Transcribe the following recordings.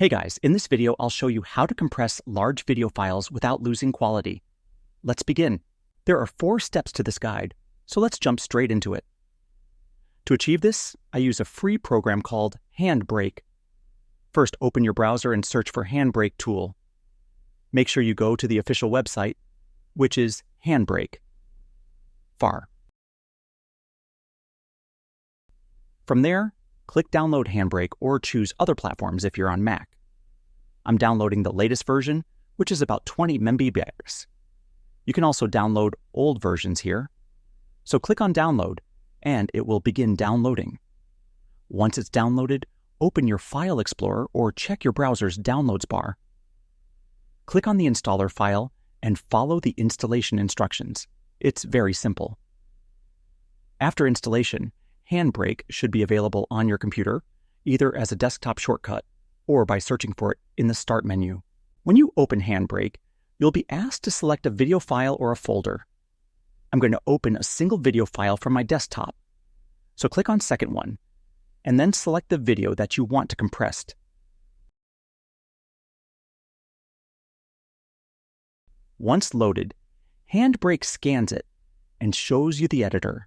Hey guys, in this video, I'll show you how to compress large video files without losing quality. Let's begin. There are 4 steps to this guide, so let's jump straight into it. To achieve this, I use a free program called Handbrake. First, open your browser and search for Handbrake tool. Make sure you go to the official website, which is Handbrake. From there, click Download Handbrake or choose other platforms if you're on Mac. I'm downloading the latest version, which is about 20 MB. You can also download old versions here. So click on Download, and it will begin downloading. Once it's downloaded, open your File Explorer or check your browser's Downloads bar. Click on the installer file and follow the installation instructions. It's very simple. After installation, Handbrake should be available on your computer, either as a desktop shortcut or by searching for it in the Start menu. When you open Handbrake, you'll be asked to select a video file or a folder. I'm going to open a single video file from my desktop. So click on Second One, and then select the video that you want to compress. Once loaded, Handbrake scans it and shows you the editor.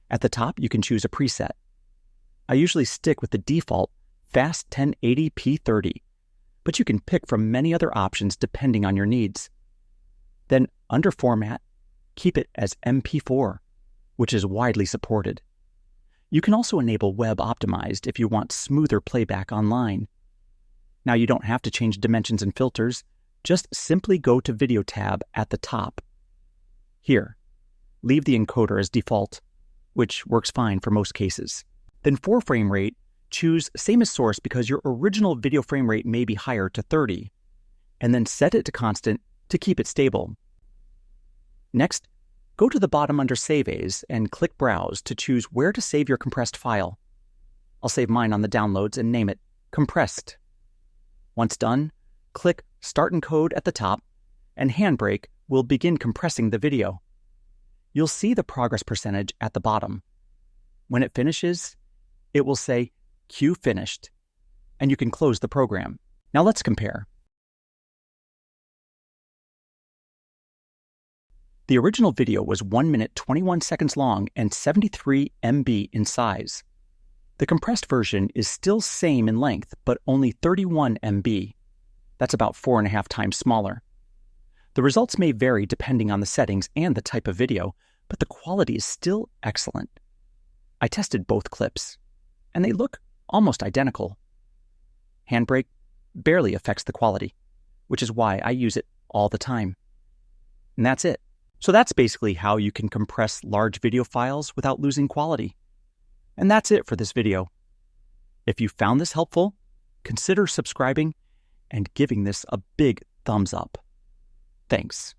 At the top, you can choose a preset. I usually stick with the default Fast 1080p30, but you can pick from many other options depending on your needs. Then, under Format, keep it as MP4, which is widely supported. You can also enable Web Optimized if you want smoother playback online. Now, you don't have to change dimensions and filters, just simply go to Video tab at the top. Here, leave the encoder as default, which works fine for most cases. Then for frame rate, choose same as source because your original video frame rate may be higher to 30, and then set it to constant to keep it stable. Next, go to the bottom under Save As and click Browse to choose where to save your compressed file. I'll save mine on the downloads and name it Compressed. Once done, click Start Encode at the top, and Handbrake will begin compressing the video. You'll see the progress percentage at the bottom. When it finishes, it will say Queue Finished, and you can close the program. Now let's compare. The original video was 1 minute 21 seconds long and 73 MB in size. The compressed version is still same in length, but only 31 MB. That's about 4.5 times smaller. The results may vary depending on the settings and the type of video, but the quality is still excellent. I tested both clips, and they look almost identical. Handbrake barely affects the quality, which is why I use it all the time. And that's it. So that's basically how you can compress large video files without losing quality. And that's it for this video. If you found this helpful, consider subscribing and giving this a big thumbs up. Thanks.